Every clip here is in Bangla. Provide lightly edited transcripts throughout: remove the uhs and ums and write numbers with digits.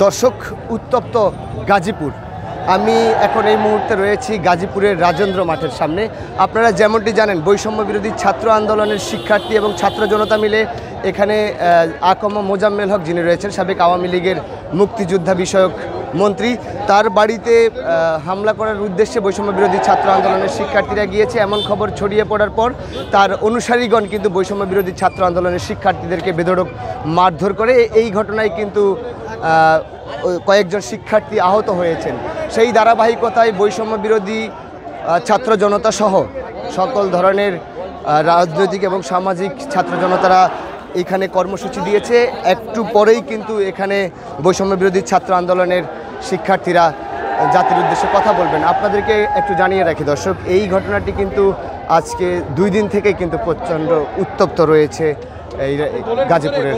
দর্শক, উত্তপ্ত গাজীপুর। আমি এখন এই মুহূর্তে রয়েছি গাজীপুরের রাজেন্দ্র মাঠের সামনে। আপনারা যেমনটি জানেন, বৈষম্য বিরোধী ছাত্র আন্দোলনের শিক্ষার্থী এবং ছাত্র জনতা মিলে এখানে আকম মোজাম্মেল হক, যিনি রয়েছেন সাবেক আওয়ামী লীগের মুক্তিযোদ্ধা বিষয়ক মন্ত্রী, তার বাড়িতে হামলা করার উদ্দেশ্যে বৈষম্য বিরোধী ছাত্র আন্দোলনের শিক্ষার্থীরা গিয়েছে। এমন খবর ছড়িয়ে পড়ার পর তার অনুসারীগণ কিন্তু বৈষম্য বিরোধী ছাত্র আন্দোলনের শিক্ষার্থীদেরকে বেধড়ক মারধর করে। এই ঘটনায় কিন্তু কয়েকজন শিক্ষার্থী আহত হয়েছেন। সেই ধারাবাহিকতায় বৈষম্য বিরোধী ছাত্র জনতা সহ সকল ধরনের রাজনৈতিক এবং সামাজিক ছাত্র জনতারা এখানে কর্মসূচি দিয়েছে। একটু পরেই কিন্তু এখানে বৈষম্য বিরোধী ছাত্র আন্দোলনের শিক্ষার্থীরা জাতির উদ্দেশ্যে কথা বলবেন। আপনাদেরকে একটু জানিয়ে রাখি দর্শক, এই ঘটনাটি কিন্তু আজকে 2 দিন থেকেই কিন্তু প্রচণ্ড উত্তপ্ত রয়েছে এই গাজীপুরের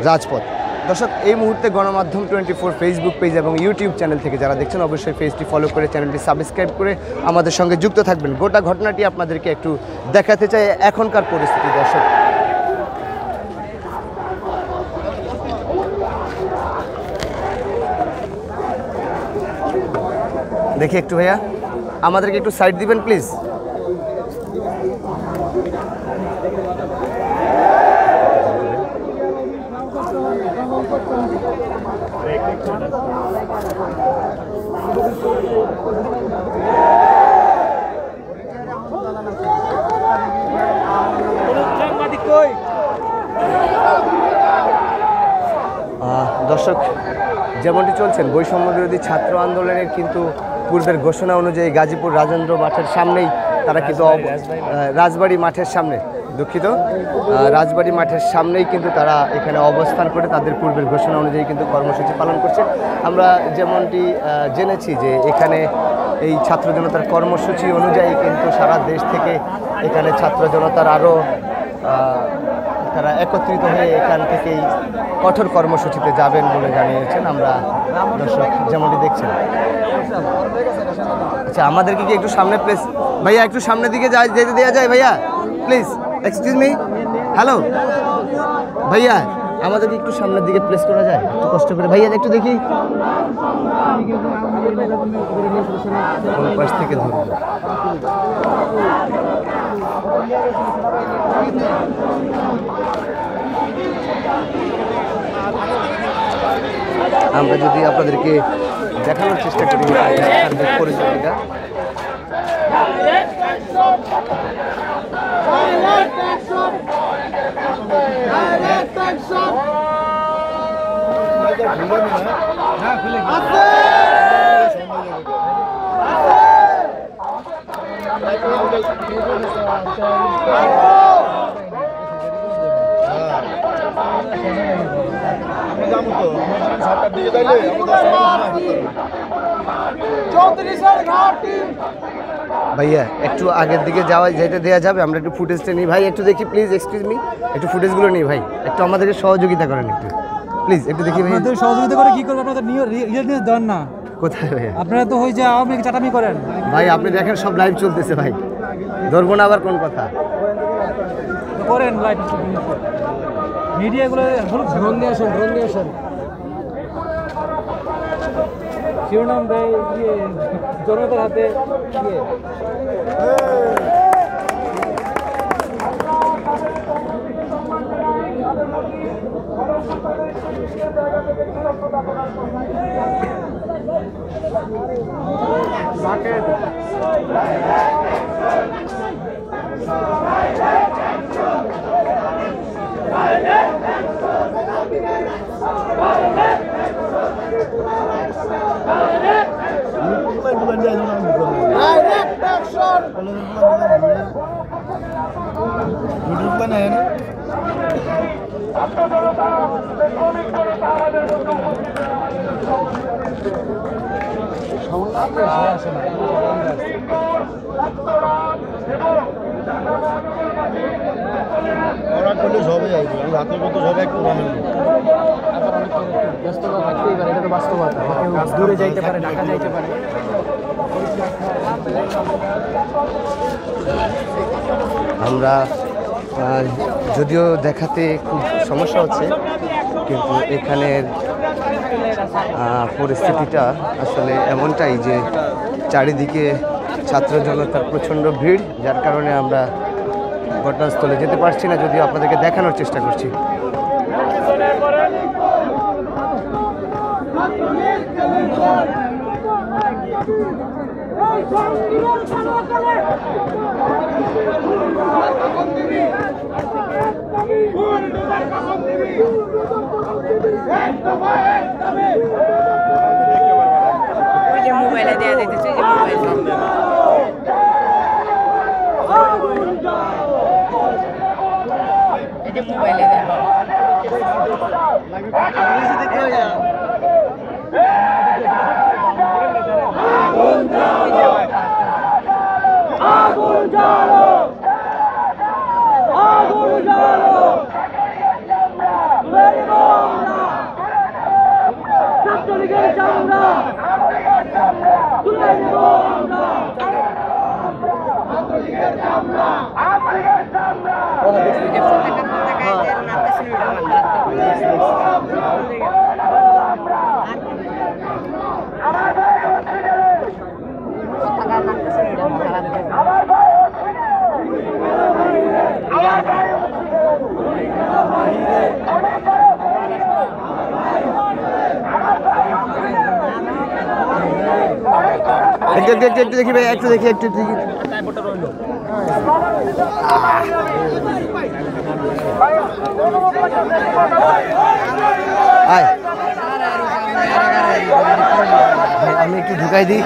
রাজপথ। দর্শক, এই মুহূর্তে গণমাধ্যম 24 ফেসবুক পেজ এবং ইউটিউব চ্যানেল থেকে যারা দেখছেন, অবশ্যই পেজটি ফলো করে চ্যানেলটি সাবস্ক্রাইব করে আমাদের সঙ্গে যুক্ত থাকবেন। গোটা ঘটনাটি আপনাদেরকে একটু দেখাতে চাই এখনকার পরিস্থিতি। দর্শক, দেখি একটু ভাইয়া, আমাদেরকে একটু সাইড দিবেন প্লিজ। দর্শক, যেমনটি চলছেন বৈষম্য বিরোধী ছাত্র আন্দোলনের কিন্তু পূর্বের ঘোষণা অনুযায়ী গাজীপুর রাজেন্দ্র মাঠের সামনেই তারা কিন্তু রাজবাড়ী মাঠের সামনে রাজবাড়ী মাঠের সামনেই কিন্তু তারা এখানে অবস্থান করে তাদের পূর্বের ঘোষণা অনুযায়ী কিন্তু কর্মসূচি পালন করছে। আমরা যেমনটি জেনেছি যে এখানে এই ছাত্র জনতার কর্মসূচি অনুযায়ী কিন্তু সারা দেশ থেকে এখানে ছাত্র জনতার আরও তারা একত্রিত হয়ে এখান থেকেই কঠোর কর্মসূচিতে যাবেন বলে জানিয়েছেন। আমরা দর্শক যেমনটি দেখছেন। আচ্ছা, আমাদেরকে কি একটু সামনে প্লেস, ভাইয়া একটু সামনের দিকে যেতে দেওয়া যায় ভাইয়া প্লিজ? এক্সকিউজ মি, হ্যালো ভাইয়া, আমাদেরকে একটু সামনের দিকে প্লেস করা যায় একটু কষ্ট করে? ভাইয়া একটু দেখি, পাশ থেকে ধরুন। আমরা যদি আপনাদেরকে দেখানোর চেষ্টা করি পরিস্থিতিটা, ভাইয়া একটু আগের দিকে যেতে দেওয়া যাবে? আমরা একটু ফুটেজটা নিই ভাই, একটু দেখি প্লিজ। এক্সকিউজ মি, একটু ফুটেজগুলো নিই ভাই, একটু আমাদেরকে সহযোগিতা করেন একটু প্লিজ, একটু দেখি ভাই। সহযোগিতা করে কি করবো? আপনাদের রিয়েল নিউজ দেন না কোথায় ভাই? আপনারা তো ওই যে আওয়ামী লীগ চাটামি করেন ভাই। আপনি দেখেন সব লাইভ চলতেছে ভাই, ধরবো না আবার কোন কথা করেন। লাইভ মিডিয়াগুলো ড্রোন নিয়ে আসেন শিরোনাম দেয় জনতার হাতে দূরে যাইতে পারে, ঢাকা যাইতে পারে। আমরা যদিও দেখাতে খুব সমস্যা হচ্ছে, কিন্তু এখানের পরিস্থিতিটা আসলে এমনটাই যে চারিদিকে ছাত্র জনতার প্রচণ্ড ভিড়, যার কারণে আমরা ঘটনাস্থলে যেতে পারছি না, যদিও আপনাদেরকে দেখানোর চেষ্টা করছি। মোবাইলে দেওয়া যাইতেছে যে মোবাইলে দেওয়া একটু দেখি ভাই, একটু দেখি। আমি একটু ঢুকাই দিই।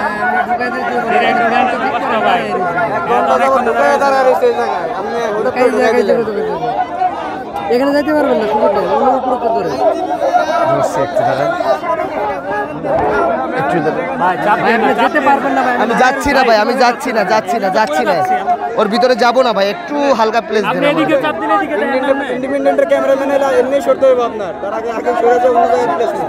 এখানে যাইতে পারবেন না, সুযোগ নেই, অন্য উপর করে যেতে পারবেন না ভাই। আমি যাচ্ছি না ভাই, আমি যাচ্ছি না। ওর ভিতরে যাবো না ভাই, একটু হালকা প্লেস দেন। ইন্ডিপেন্ডেন্টের ক্যামেরাম্যান এলা এমনি সরতে হবে আপনার, তার আগে সরে যাও, অন্য জায়গায় প্লেস না।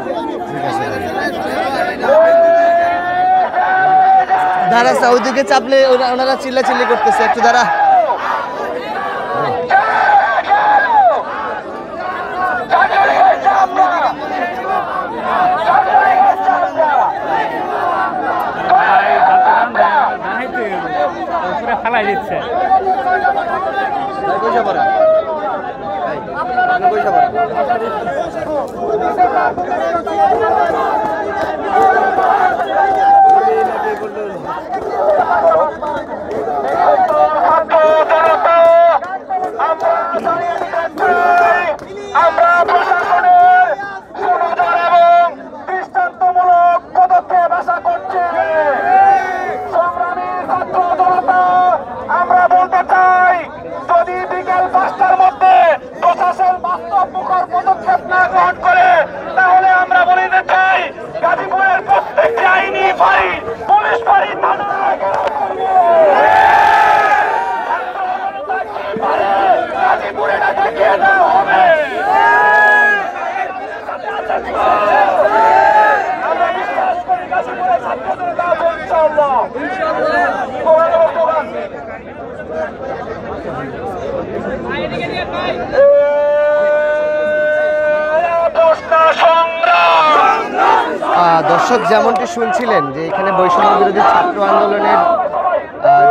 দাঁড়া, ওইদিকে চাপলে ওনারা চিল্লাচিল্লি করতেছে, একটু দাঁড়া। ফেলাই দিচ্ছে আমরা প্রশাসনের সুনজর এবং দৃষ্টান্তমূলক পদক্ষেপ আশা করছি। সংগ্রামী ছাত্র জনতা, আমরা বলতে চাই, যদি বিকেল 5টার মধ্যে প্রশাসন বাস্তব মুখর পদক্ষেপ না গ্রহণ করে, তাহলে আমরা বলতে চাই গাজীপুরের প্রত্যেকটি আইনি বাড়ি, পুলিশ বাড়ি, থানা গাজীপুরে এটা দেখিয়ে দেওয়া হবে। আমরা বিশ্বাস করি গাজীপুরের ছাত্র জনতা ইনশাআল্লাহ। দর্শক, যেমনটি শুনছিলেন যে এখানে বৈষম্য বিরোধী ছাত্র আন্দোলনের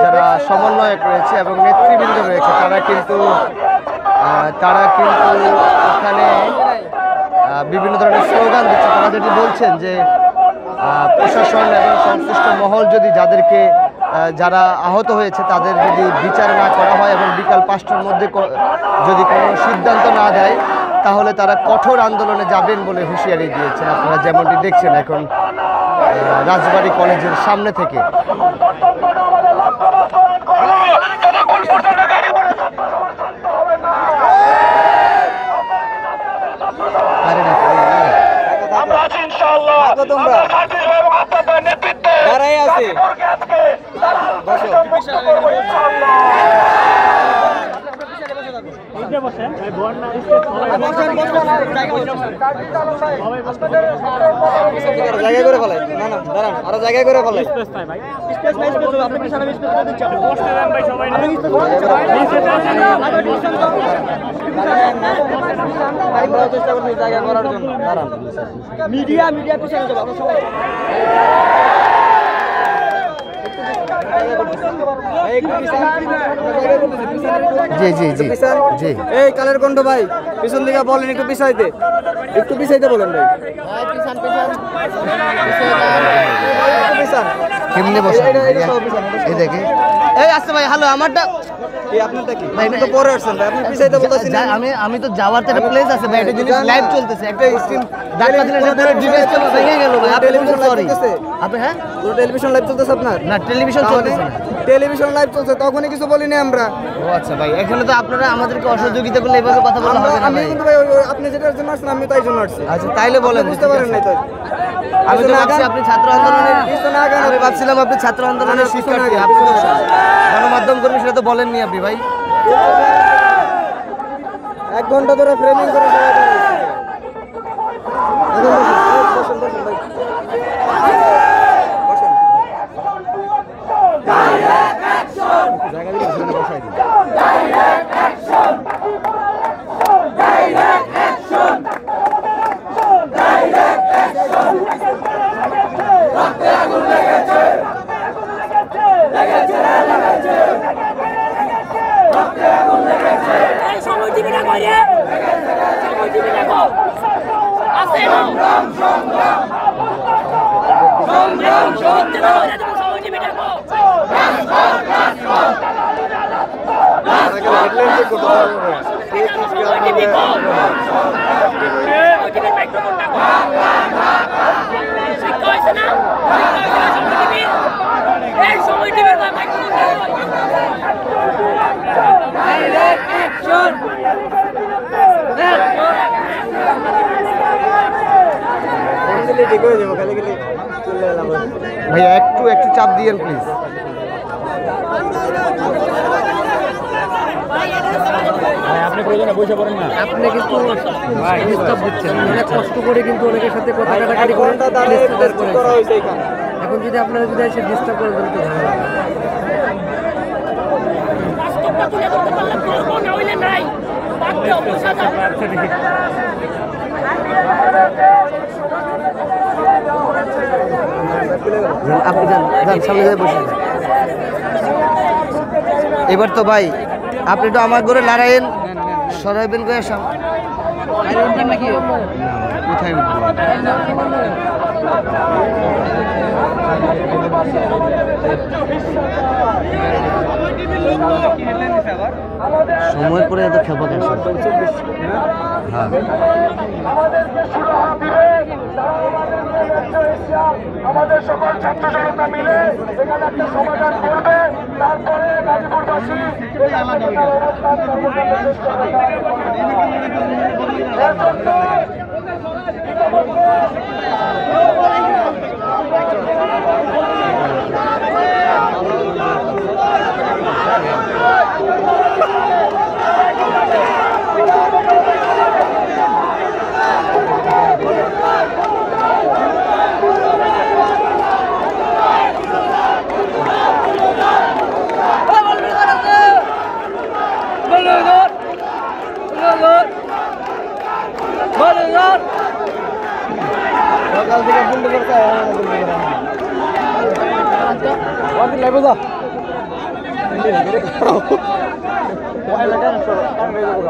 যারা সমন্বয়ক রয়েছে এবং নেতৃবৃন্দ রয়েছে, তারা কিন্তু এখানে বিভিন্ন ধরনের স্লোগান দিচ্ছে। তারা যেটি বলছেন যে প্রশাসন এবং সংশ্লিষ্ট মহল যদি যারা আহত হয়েছে তাদের যদি বিচার না করা হয় এবং বিকাল 5টার মধ্যে যদি কোনো সিদ্ধান্ত না দেয়, তাহলে তারা কঠোর আন্দোলনে যাবেন বলে হুঁশিয়ারি দিয়েছেন। আপনারা যেমনটি দেখছেন এখন রাজবাড়ী কলেজের সামনে থেকে। জায়গায় করে ফেলাই না না দাঁড়ান আরো জায়গায় করে ফেলাই স্পেস নাই ভাই স্পেস নাই স্পেস আপনি পিছনে স্পেস করে দিচ্ছেন পোস্টে দেন ভাই সবাই না ভাই বড় চেষ্টা করছি জায়গা করার জন্য দাঁড়ান মিডিয়া পিছনে যাও আমরা সবাই জি জি জি জি এই কালের কণ্ঠ ভাই পিছন দিকে বলেন একটু পিছাইতে বলেন ভাই পিছান কেমনে বসে এটা সব পিছান এই দেখে এই আসছে ভাই হ্যালো আমারটা এই আপনারটা কি ভাই আপনি তো পরে আসছেন ভাই আপনি পিছাইতে বলতেছেন আমি তো যাওয়ার তো একটা প্লেস আছে ভাই একটা জিনিস লাইভ চলতেছে একটা স্ক্রিন ধাক্কা দিলে এটা পুরো ডিভাইস তো ভেঙে গেল ভাই আপনি টেলিভিশন লাইভ সরি চলতেছে আপনি হ্যাঁ পুরো টেলিভিশন লাইভ চলতেছে আপনার না টেলিভিশন চলতেছে না টেলিভিশন লাইভ চলছে তখনই কিছু বলিনি আমরা ও আচ্ছা ভাই এখানে তো আপনারা আমাদেরকে অসহযোগিতা করলে এভাবে কথা বলা হবে না আমি ভাই কিন্তু ভাই আপনি যেটার জন্য আসছেন আমি তাই জন্য আসছি আচ্ছা তাইলে বলেন বুঝতে পারেন নাই তাই আমি তো ভাবছি আপনি ছাত্র আন্দোলনের আমি ভাবছিলাম আপনি ছাত্র আন্দোলনের শিক্ষার্থী আপনি তো গণমাধ্যম কর্মী সেটা তো বলেননি আপনি ভাই 1 ঘন্টা ধরে ফ্রেমিং করে সবাই বসেন ভাই জায়গা দিলে ঘুরে বসাই দিন ঠিক হয়ে যাবো খালি খালি চলে এলাম ভাইয়া একটু চাপ দিয়েন প্লিজ আপনি প্রয়োজনে বসে পড়েন না আপনি কিন্তু ডিস্টার্ব দিচ্ছেন অনেক কষ্ট করে কিন্তু অনেকের সাথে কথা কাটাকাটি করে করা হয়েছে এখানে এখন যদি আপনারা যদি এসে ডিস্টার্ব করে দেন তো আপনি যান সামনে যাই বসে এবার তো ভাই আপনি তো আমার ঘরে লড়াইয়েন সরাইবেন করে নাকি কোথায় সময় পরে এত খেপা কেন হ্যাঁ আমাদের সকল ছাত্র জনতা মিলে এখানে একটা সমাধান করবে তারপরে গাজীপুরবাসী সকাল থেকে বন্ধ করতে হয় লাইভ যা ওই লাগান তো কাম হয়ে যাবে